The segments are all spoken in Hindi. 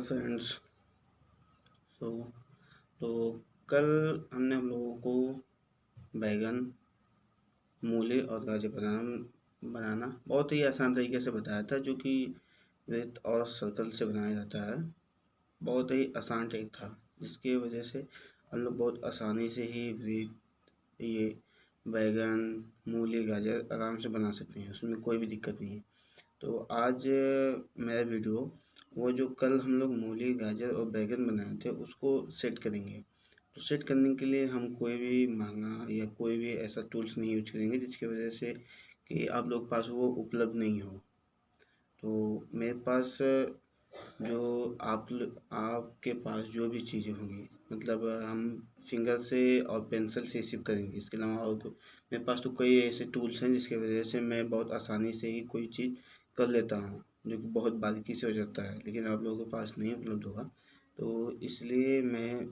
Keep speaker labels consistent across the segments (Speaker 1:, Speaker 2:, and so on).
Speaker 1: फ्रेंड्स। सो तो कल हमने हम लोगों को बैगन, मूली और गाजर बनाना बहुत ही आसान तरीके से बताया था, जो कि रेत और सर्कल से बनाया जाता है। बहुत ही आसान ट्रिक था, जिसकी वजह से हम लोग बहुत आसानी से ही ये बैगन, मूली, गाजर आराम से बना सकते हैं। उसमें कोई भी दिक्कत नहीं है। तो आज मेरा वीडियो वो जो कल हम लोग मूली, गाजर और बैगन बनाए थे उसको सेट करेंगे। तो सेट करने के लिए हम कोई भी महंगा या कोई भी ऐसा टूल्स नहीं यूज करेंगे जिसकी वजह से कि आप लोग के पास वो उपलब्ध नहीं हो। तो मेरे पास जो आपके पास जो भी चीज़ें होंगी, मतलब हम फिंगर से और पेंसिल से सिर्फ करेंगे। इसके अलावा और मेरे पास तो कई ऐसे टूल्स हैं जिसकी वजह से मैं बहुत आसानी से ही कोई चीज़ कर लेता हूँ, जो कि बहुत बारीकी से हो जाता है, लेकिन आप लोगों के पास नहीं उपलब्ध होगा। तो इसलिए मैं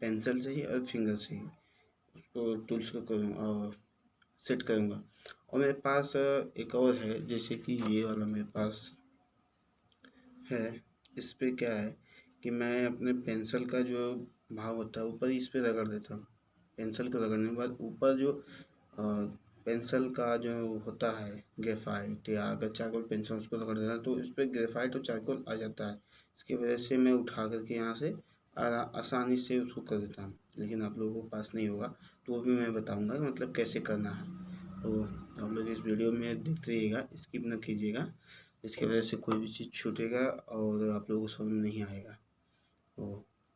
Speaker 1: पेंसिल से ही और फिंगर से ही उसको टूल्स को करूँगा और सेट करूँगा। और मेरे पास एक और है, जैसे कि ये वाला मेरे पास है। इस पे क्या है कि मैं अपने पेंसिल का जो भाग होता है ऊपर इस पे रगड़ देता हूँ। पेंसिल को रगड़ने के बाद ऊपर जो पेंसिल का जो होता है ग्रेफाइट, या अगर चारकोल पेंसिल उसको रगड़ देना तो इस पर ग्रेफाइट और चारकोल आ जाता है। इसकी वजह से मैं उठा करके यहाँ से आसानी से उसको कर देता हूँ, लेकिन आप लोगों के पास नहीं होगा तो वो भी मैं बताऊँगा मतलब कैसे करना है। तो आप लोग इस वीडियो में देखते रहिएगा, स्किप न कीजिएगा, इसकी वजह से कोई भी चीज़ छूटेगा और आप लोगों को समझ में नहीं आएगा।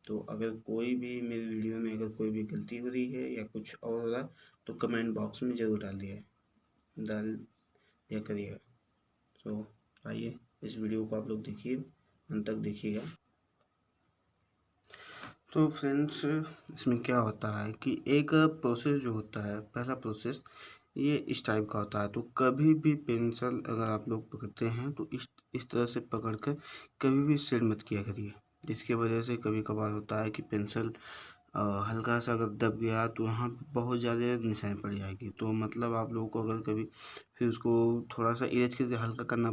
Speaker 1: तो अगर कोई भी मेरी वीडियो में अगर कोई भी गलती हो रही है या कुछ और हो रहा है तो कमेंट बॉक्स में ज़रूर डाल दिया करिएगा। तो आइए इस वीडियो को आप लोग देखिए, अंत तक देखिएगा। तो फ्रेंड्स, इसमें क्या होता है कि एक प्रोसेस जो होता है, पहला प्रोसेस ये इस टाइप का होता है। तो कभी भी पेंसिल अगर आप लोग पकड़ते हैं तो इस तरह से पकड़ कर कभी भी शेड मत किया करिए, जिसकी वजह से कभी कभार होता है कि पेंसिल हल्का सा अगर दब गया तो यहाँ पे बहुत ज़्यादा निशानी पड़ जाएगी। तो मतलब आप लोगों को अगर कभी फिर उसको थोड़ा सा इरेज करके हल्का करना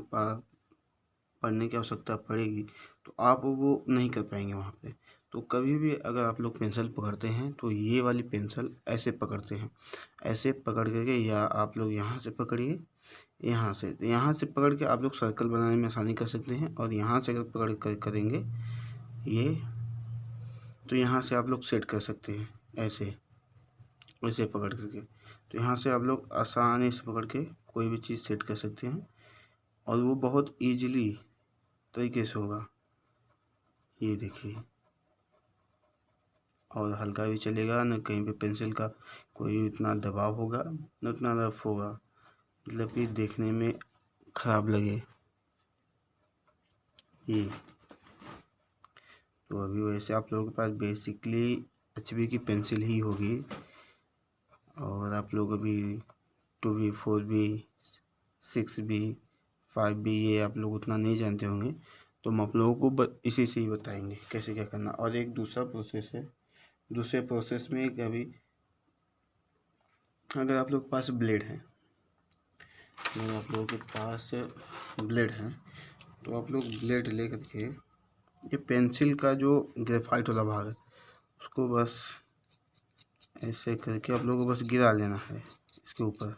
Speaker 1: पड़ने की आवश्यकता पड़ेगी, तो आप वो नहीं कर पाएंगे वहाँ पे। तो कभी भी अगर आप लोग पेंसिल पकड़ते हैं तो ये वाली पेंसिल ऐसे पकड़ते हैं, ऐसे पकड़ करके, या आप लोग यहाँ से पकड़िए, यहाँ से पकड़ के आप लोग सर्कल बनाने में आसानी कर सकते हैं। और यहाँ से अगर पकड़ कर करेंगे ये, तो यहाँ से आप लोग सेट कर सकते हैं ऐसे पकड़ करके। तो यहाँ से आप लोग आसानी से पकड़ के कोई भी चीज़ सेट कर सकते हैं और वो बहुत ईजिली तरीके से होगा। ये देखिए, और हल्का भी चलेगा, न कहीं पे पेंसिल का कोई उतना दबाव होगा, न उतना रफ होगा, मतलब कि देखने में ख़राब लगे ये। तो अभी वैसे आप लोगों के पास बेसिकली HB की पेंसिल ही होगी, और आप लोग अभी 2B, 4B, 6B, 5B ये आप लोग उतना नहीं जानते होंगे। तो हम आप लोगों को इसी से ही बताएंगे कैसे क्या करना। और एक दूसरा प्रोसेस है, दूसरे प्रोसेस में कभी अगर आप लोग के पास ब्लेड है, अगर आप लोगों के पास ब्लेड है तो आप लोग ब्लेड ले करके ये पेंसिल का जो ग्रेफाइट वाला भाग है उसको बस ऐसे करके आप लोगों को बस गिरा लेना है इसके ऊपर।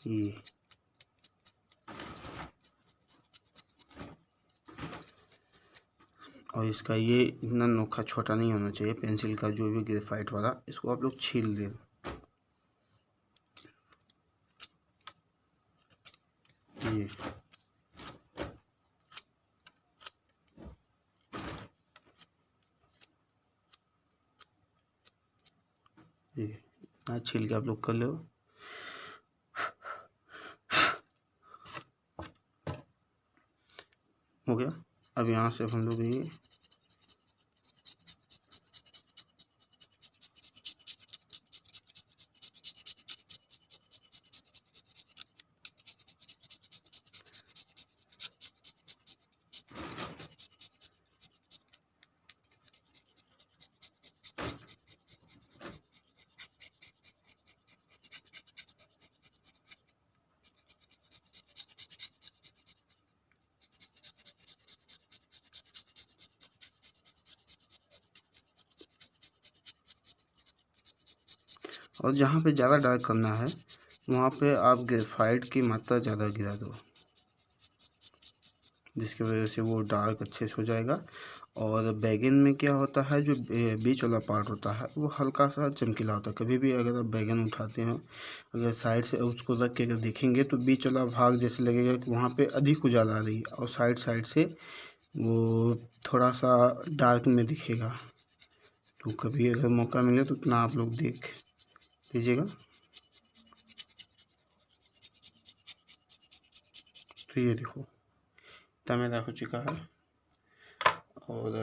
Speaker 1: ये और इसका ये इतना नोखा छोटा नहीं होना चाहिए पेंसिल का जो भी ग्रेफाइट वाला, इसको आप लोग छील दें। ये इतना छील के आप लोग कर लो। हो गया। अब यहाँ से हम लोग ये और जहाँ पे ज़्यादा डार्क करना है वहाँ पे आप ग्रेफाइट की मात्रा ज़्यादा गिरा दो, जिसकी वजह से वो डार्क अच्छे से हो जाएगा। और बैगन में क्या होता है, जो बीच वाला पार्ट होता है वो हल्का सा चमकीला होता है। कभी भी अगर आप बैगन उठाते हैं, अगर साइड से उसको रख के अगर देखेंगे तो बीच वाला भाग जैसे लगेगा कि वहाँ पे अधिक उजाला आ रही है, और साइड साइड से वो थोड़ा सा डार्क में दिखेगा। तो कभी अगर मौका मिले तो उतना आप लोग देख लीजिएगा। तो ये देखो इतना मेरा हो चुका है। और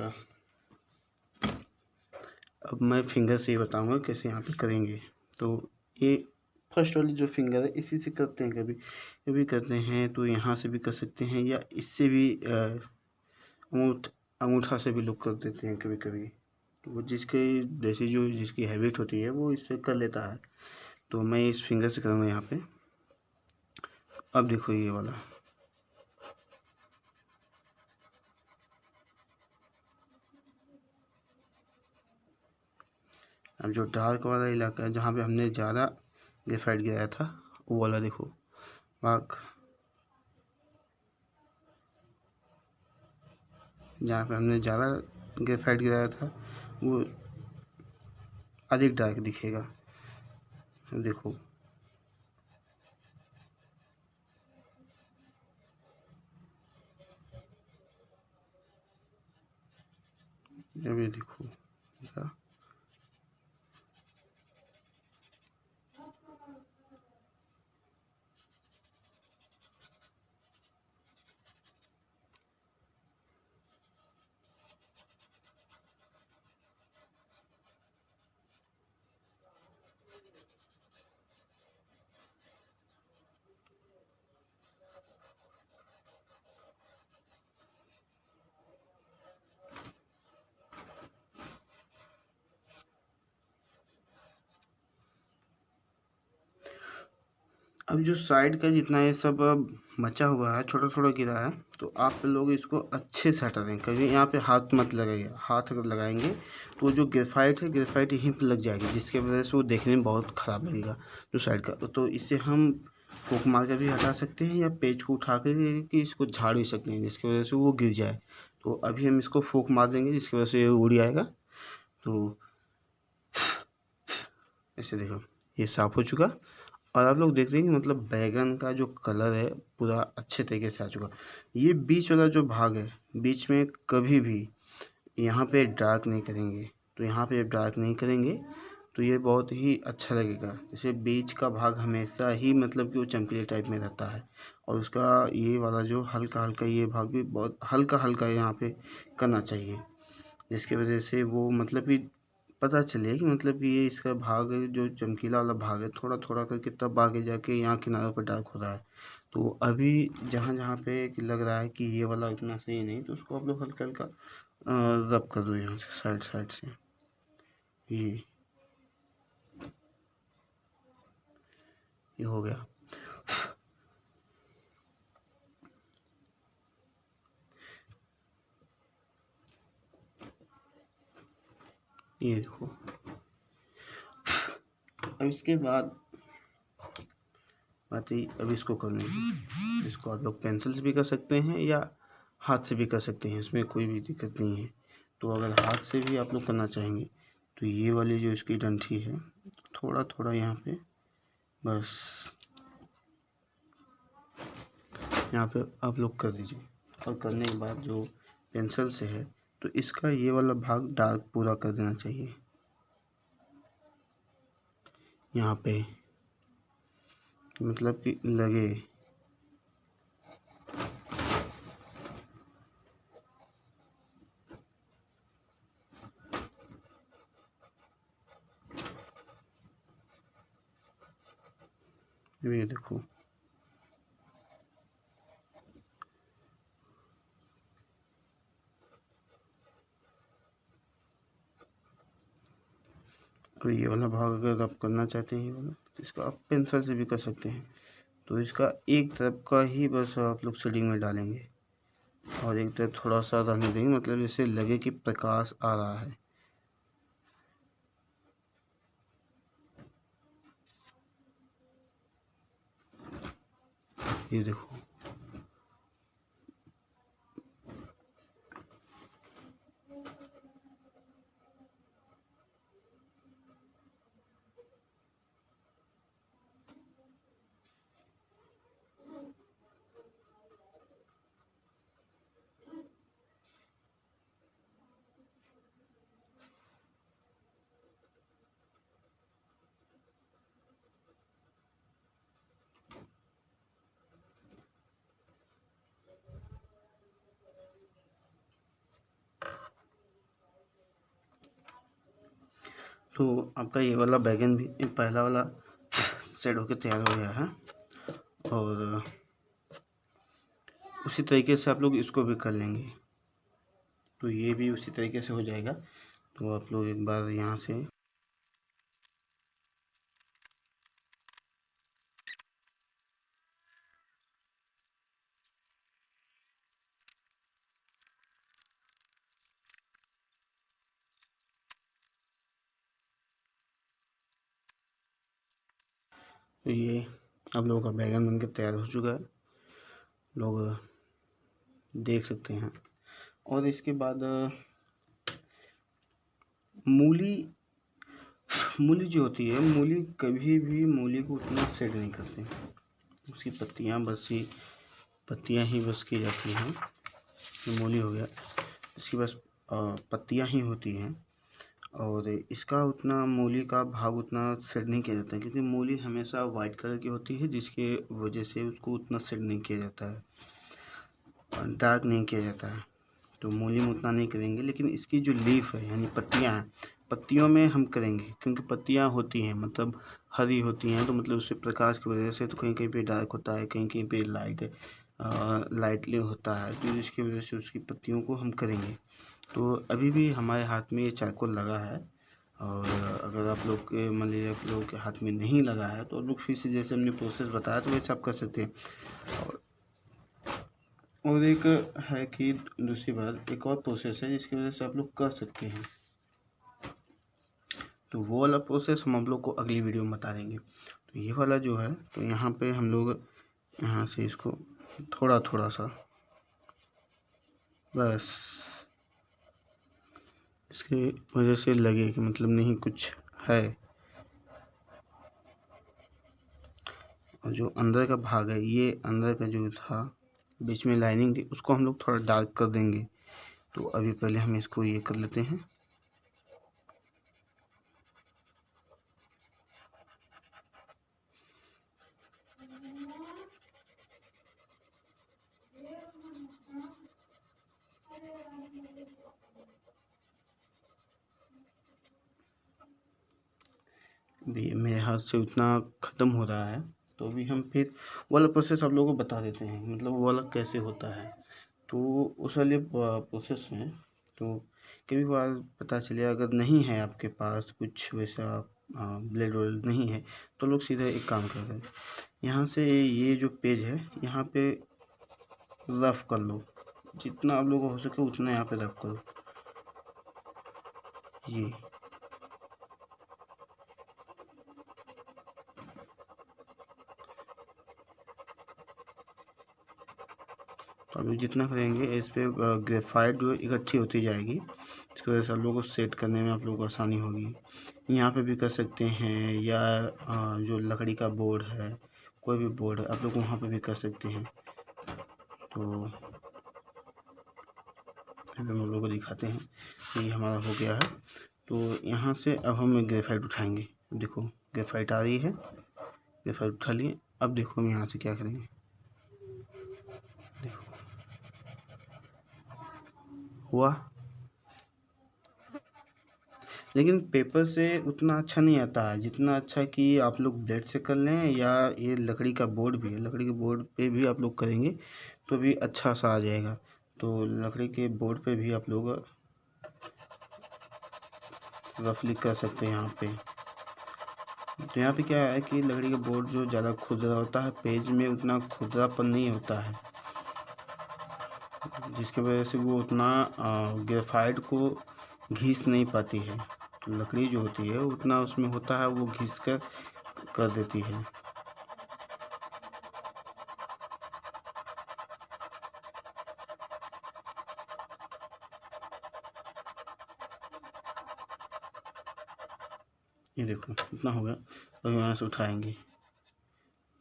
Speaker 1: अब मैं फिंगर से ही बताऊंगा कैसे यहाँ पे करेंगे। तो ये फर्स्ट वाली जो फिंगर है इसी से करते हैं, कभी कभी करते हैं तो यहाँ से भी कर सकते हैं, या इससे भी अंगूठा से भी लोग कर देते हैं कभी कभी। तो वो जिसके जैसे जो जिसकी हैबिट होती है वो इससे कर लेता है। तो मैं इस फिंगर से करूँगा यहाँ पे। अब देखो ये वाला, अब जो डार्क वाला इलाका है जहाँ पे हमने ज़्यादा ग्रेफाइट गिराया था वो वाला देखो भाग, जहाँ पे हमने ज़्यादा ग्रेफाइट गिराया था वो अधिक डार्क दिखेगा। देखो अभी देखो ऐसा। अब जो साइड का जितना ये सब मचा हुआ है, छोटा छोटा गिरा है, तो आप लोग इसको अच्छे से हटा दें। कभी यहाँ पे हाथ मत लगाइए, हाथ अगर लगाएंगे तो जो ग्रेफाइट है ग्रेफाइट यहीं पे लग जाएगी, जिसकी वजह से वो देखने में बहुत ख़राब लगेगा जो साइड का। तो इससे हम फूक मार कर भी हटा सकते हैं, या पेज को उठा कर कि इसको झाड़ भी सकते हैं, जिसकी वजह से वो गिर जाए। तो अभी हम इसको फूक मार देंगे जिसकी वजह से ये उड़ आएगा। तो ऐसे देखो ये साफ़ हो चुका। और आप लोग देख रहे हैं कि मतलब बैगन का जो कलर है पूरा अच्छे तरीके से आ चुका। ये बीच वाला जो भाग है, बीच में कभी भी यहाँ पे डार्क नहीं करेंगे। तो यहाँ पे डार्क नहीं करेंगे तो ये बहुत ही अच्छा लगेगा। जैसे बीच का भाग हमेशा ही मतलब कि वो चमकीले टाइप में रहता है, और उसका ये वाला जो हल्का हल्का ये भाग भी बहुत हल्का हल्का यहाँ पे करना चाहिए, जिसकी वजह से वो मतलब कि पता चले कि मतलब कि ये इसका भाग जो चमकीला वाला भाग है थोड़ा थोड़ा करके तब आगे जाके यहाँ किनारों पर डार्क हो रहा है। तो अभी जहाँ जहाँ पे लग रहा है कि ये वाला इतना सही नहीं, तो उसको आप लोग हल्का हल्का रब कर दो यहाँ से साइड साइड से। ये हो गया। ये देखो। अब इसके बाद बात ही अब इसको करने की। इसको आप लोग पेंसिल से भी कर सकते हैं या हाथ से भी कर सकते हैं, इसमें कोई भी दिक्कत नहीं है। तो अगर हाथ से भी आप लोग करना चाहेंगे तो ये वाली जो इसकी डंठी है थोड़ा थोड़ा यहाँ पे बस यहाँ पे आप लोग कर दीजिए। और करने के बाद जो पेंसिल से है तो इसका ये वाला भाग डार्क पूरा कर देना चाहिए यहाँ पे, मतलब कि लगे। ये देखो और ये वाला भाग अगर आप करना चाहते हैं ये वाला तो इसका आप पेंसिल से भी कर सकते हैं। तो इसका एक तरफ का ही बस आप लोग शेडिंग में डालेंगे और एक तरफ थोड़ा सा रहने देंगे, मतलब जैसे लगे कि प्रकाश आ रहा है। ये देखो, तो आपका ये वाला बैगन भी पहला वाला सेट होकर तैयार हो गया है। और उसी तरीके से आप लोग इसको भी कर लेंगे, तो ये भी उसी तरीके से हो जाएगा। तो आप लोग एक बार यहाँ से तो ये आप लोगों का बैगन बनकर तैयार हो चुका है, लोग देख सकते हैं। और इसके बाद मूली जो होती है, मूली कभी भी मूली को उतना सेट नहीं करते, उसकी पत्तियाँ ही बस की जाती हैं। मूली हो गया, इसकी बस पत्तियाँ ही होती हैं, और इसका उतना मूली का भाग उतना सेट नहीं किया जाता है, क्योंकि मूली हमेशा वाइट कलर की होती है, जिसके वजह से उसको उतना सेट नहीं किया जाता है, डार्क नहीं किया जाता है। तो मूली में उतना नहीं करेंगे, लेकिन इसकी जो लीफ है यानी पत्तियां हैं, पत्तियों में हम करेंगे, क्योंकि पत्तियां होती हैं मतलब हरी होती हैं, तो मतलब उससे प्रकाश की वजह से तो कहीं कहीं पे डार्क होता है, कहीं कहीं पे लाइटली होता है, तो इसकी वजह से उसकी पत्तियों को हम करेंगे। तो अभी भी हमारे हाथ में ये चारकोल लगा है, और अगर आप लोग के मान लीजिए आप लोगों के हाथ में नहीं लगा है, तो आप लोग फिर से जैसे हमने प्रोसेस बताया तो वैसे आप कर सकते हैं। और एक है कि दूसरी बात, एक और प्रोसेस है जिसकी वजह से आप लोग कर सकते हैं, तो वो वाला प्रोसेस हम लोग को अगली वीडियो में बता देंगे। तो ये वाला जो है, तो यहाँ पे हम लोग यहाँ से इसको थोड़ा थोड़ा सा बस इसकी वजह से लगे कि मतलब नहीं कुछ है, और जो अंदर का भाग है, ये अंदर का जो था बीच में लाइनिंग थी, उसको हम लोग थोड़ा डार्क कर देंगे। तो अभी पहले हम इसको ये कर लेते हैं। भी मेरे हाथ से उतना ख़त्म हो रहा है, तो अभी हम फिर वाला प्रोसेस आप लोगों को बता देते हैं, मतलब वो वाला कैसे होता है। तो उस वाले प्रोसेस में तो कभी बार पता चले अगर नहीं है आपके पास कुछ वैसा ब्लेड रोल नहीं है, तो लोग सीधा एक काम करते हैं, यहाँ से ये जो पेज है यहाँ पे रफ कर लो, जितना आप लोगों को हो सके उतना यहाँ पे रफ करो। ये तो अभी जितना करेंगे इस पर ग्रेफाइट जो इकट्ठी होती जाएगी, इसकी वजह से आप लोगों को सेट करने में आप लोगों को आसानी होगी। यहाँ पे भी कर सकते हैं, या जो लकड़ी का बोर्ड है, कोई भी बोर्ड है, आप लोग वहाँ पे भी कर सकते हैं। तो हम लोगों को दिखाते हैं, ये हमारा हो गया है। तो यहाँ से अब हम ग्रेफाइट उठाएंगे, देखो ग्रेफाइट आ रही है, ग्रेफाइट उठा लिए। अब देखो हम यहाँ से क्या करेंगे, देखो हुआ, लेकिन पेपर से उतना अच्छा नहीं आता है जितना अच्छा कि आप लोग ब्लेड से कर लें, या ये लकड़ी का बोर्ड भी है, लकड़ी के बोर्ड पे भी आप लोग करेंगे तो भी अच्छा सा आ जाएगा। तो लकड़ी के बोर्ड पे भी आप लोग रफली कर सकते हैं यहाँ पे। तो यहाँ पे क्या है कि लकड़ी का बोर्ड जो ज़्यादा खुरदरा होता है, पेज में उतना खुरदरापन नहीं होता है, जिसकी वजह से वो उतना ग्रेफाइट को घिस नहीं पाती है। तो लकड़ी जो होती है उतना उसमें होता है, वो घिस कर देती है। देखो इतना हो गया। अब यहाँ से उठाएंगे,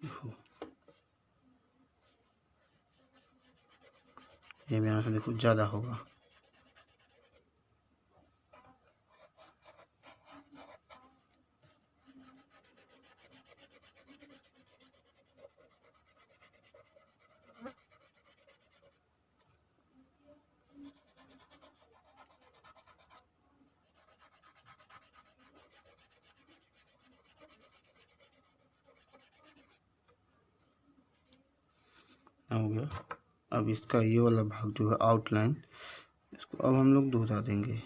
Speaker 1: देखो ये यहाँ से देखो ज़्यादा होगा। हो गया। अब इसका ये वाला भाग जो है आउटलाइन, इसको अब हम लोग दोहरा देंगे।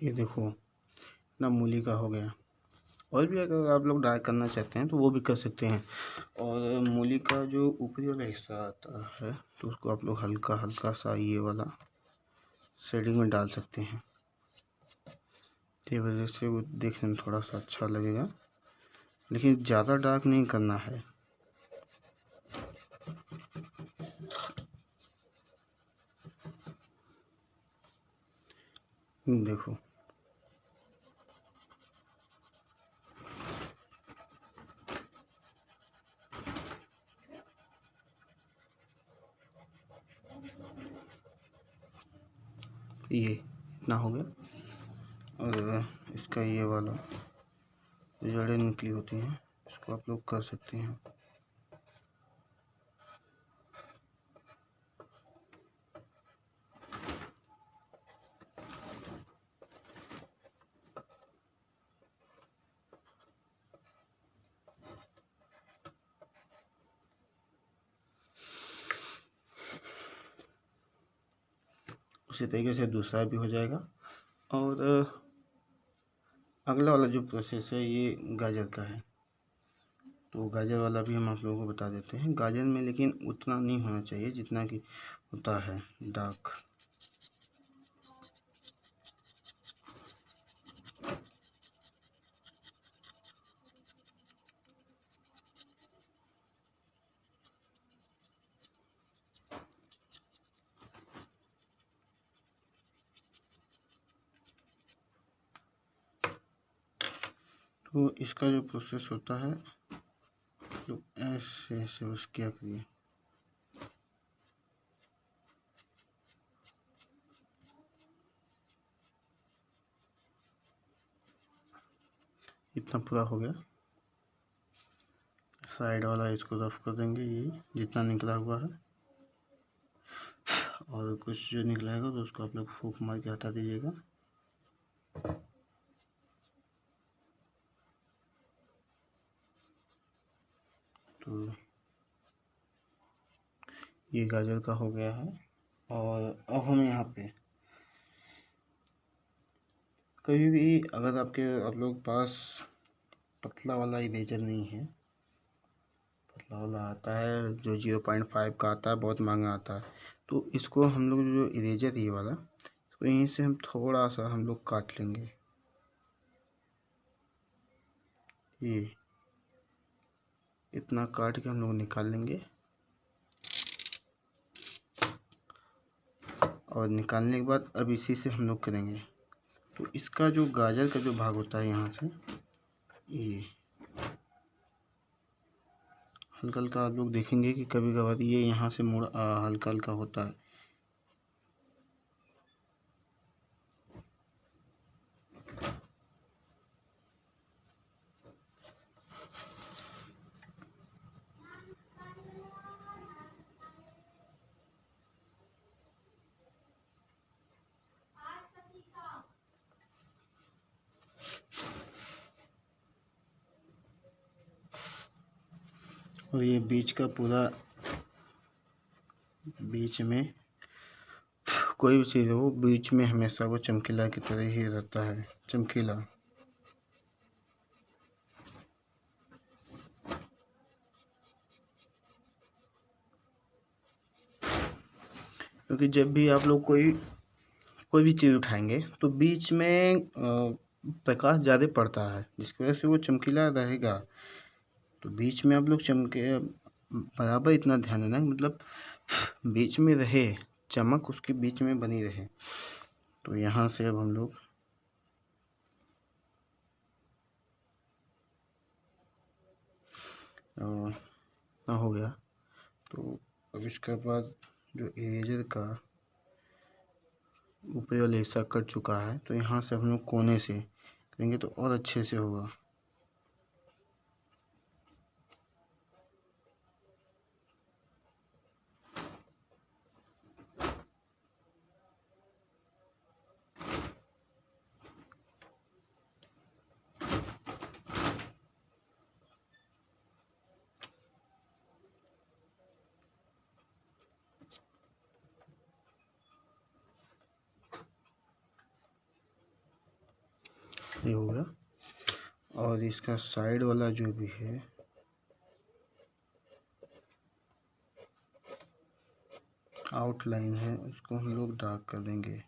Speaker 1: ये देखो ना मूली का हो गया। और भी अगर आप लोग डाई करना चाहते हैं तो वो भी कर सकते हैं। और मूली का जो ऊपरी वाला हिस्सा आता है तो उसको आप लोग हल्का हल्का सा ये वाला शेडिंग में डाल सकते हैं। इस वजह से वो देखने में थोड़ा सा अच्छा लगेगा, लेकिन ज़्यादा डार्क नहीं करना है। देखो ये इतना हो गया। और इसका ये वाला जड़ें निकली होती हैं, इसको आप लोग कर सकते हैं। उसी तरीके से दूसरा भी हो जाएगा। और अगला वाला जो प्रोसेस है ये गाजर का है, तो गाजर वाला भी हम आप लोगों को बता देते हैं। गाजर में लेकिन उतना नहीं होना चाहिए जितना कि होता है डार्क। तो इसका जो प्रोसेस होता है तो ऐसे ऐसे बस क्या करिए, इतना पूरा हो गया। साइड वाला इसको रफ कर देंगे, ये जितना निकला हुआ है। और कुछ जो निकला है तो उसको आप लोग फूंक मार के हटा दीजिएगा। तो ये गाजर का हो गया है। और अब हम यहाँ पे कभी भी अगर आप लोग पास पतला वाला इरेजर नहीं है, पतला वाला आता है जो 0.5 का आता है, बहुत महंगा आता है। तो इसको हम लोग जो इरेजर ये वाला, इसको यहीं से हम थोड़ा सा हम लोग काट लेंगे, ये इतना काट के हम लोग निकाल लेंगे। और निकालने के बाद अब इसी से हम लोग करेंगे। तो इसका जो गाजर का जो भाग होता है यहाँ से, ये हल्का हल्का आप लोग देखेंगे कि कभी कभार ये यहाँ से मुड़ हल्का हल्का होता है। और ये बीच का पूरा, बीच में कोई भी चीज़ हो बीच में हमेशा वो चमकीला की तरह ही रहता है, चमकीला। क्योंकि जब भी आप लोग कोई भी चीज़ उठाएंगे तो बीच में प्रकाश ज़्यादा पड़ता है, जिसकी वजह से वो चमकीला रहेगा। तो बीच में आप लोग चमके बराबर इतना ध्यान देना, मतलब बीच में रहे, चमक उसके बीच में बनी रहे। तो यहाँ से अब हम लोग हो गया। तो अब इसके बाद जो इरेजर का ऊपर वाला हिस्सा कट चुका है, तो यहाँ से हम लोग कोने से करेंगे तो और अच्छे से होगा। ये हो गया। और इसका साइड वाला जो भी है, आउटलाइन है, उसको हम लोग डार्क कर देंगे।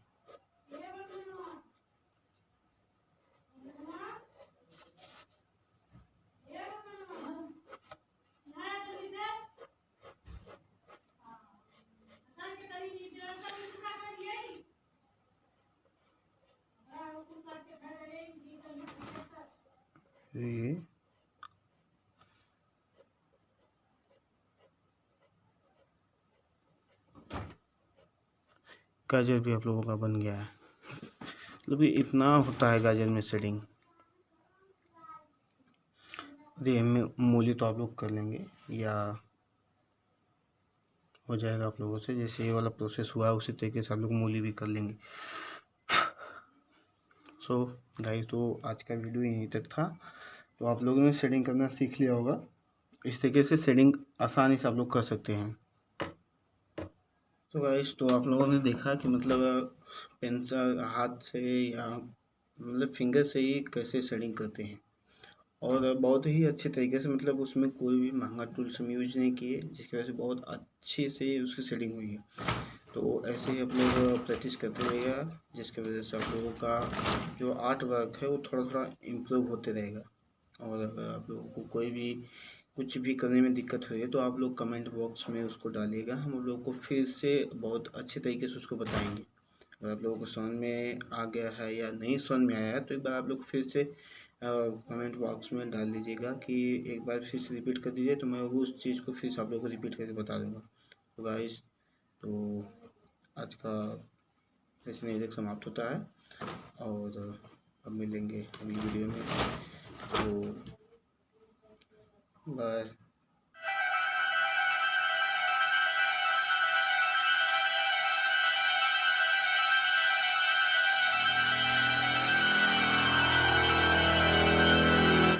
Speaker 1: ये गाजर भी आप लोगों का बन गया है। मतलब इतना होता है गाजर में शेडिंग। ये मूली तो आप लोग कर लेंगे या हो जाएगा आप लोगों से, जैसे ये वाला प्रोसेस हुआ उसी तरीके से आप लोग मूली भी कर लेंगे। सो गाइस, तो आज का वीडियो यहीं तक था। तो आप लोगों ने शेडिंग करना सीख लिया होगा। इस तरीके से शेडिंग आसानी से आप लोग कर सकते हैं। तो गाइस, तो आप लोगों ने देखा कि मतलब पेंसिल हाथ से या मतलब फिंगर से ही कैसे शेडिंग करते हैं, और बहुत ही अच्छे तरीके से, मतलब उसमें कोई भी महंगा टूल्स हम यूज नहीं किए, जिसकी वजह से बहुत अच्छे से उसकी शेडिंग हुई है। तो ऐसे ही आप लोग प्रैक्टिस करते रहिएगा, जिसकी वजह से आप लोगों का जो आर्ट वर्क है वो थोड़ा थोड़ा इम्प्रूव होते रहेगा। और अगर आप लोगों को कोई भी कुछ भी करने में दिक्कत हो रही है तो आप लोग कमेंट बॉक्स में उसको डालिएगा, हम लोग को फिर से बहुत अच्छे तरीके से उसको बताएंगे। अगर आप लोगों को समझ में आ गया है या नहीं समझ में आया है तो एक बार आप लोग फिर से कमेंट बॉक्स में डाल दीजिएगा कि एक बार फिर से रिपीट कर दीजिए, तो मैं उस चीज़ को फिर से आप लोगों को रिपीट करके बता दूँगा। तो गाइस, तो आज का सेशन यहीं तक समाप्त होता है, और अब मिलेंगे अगली वीडियो में। तो बाय।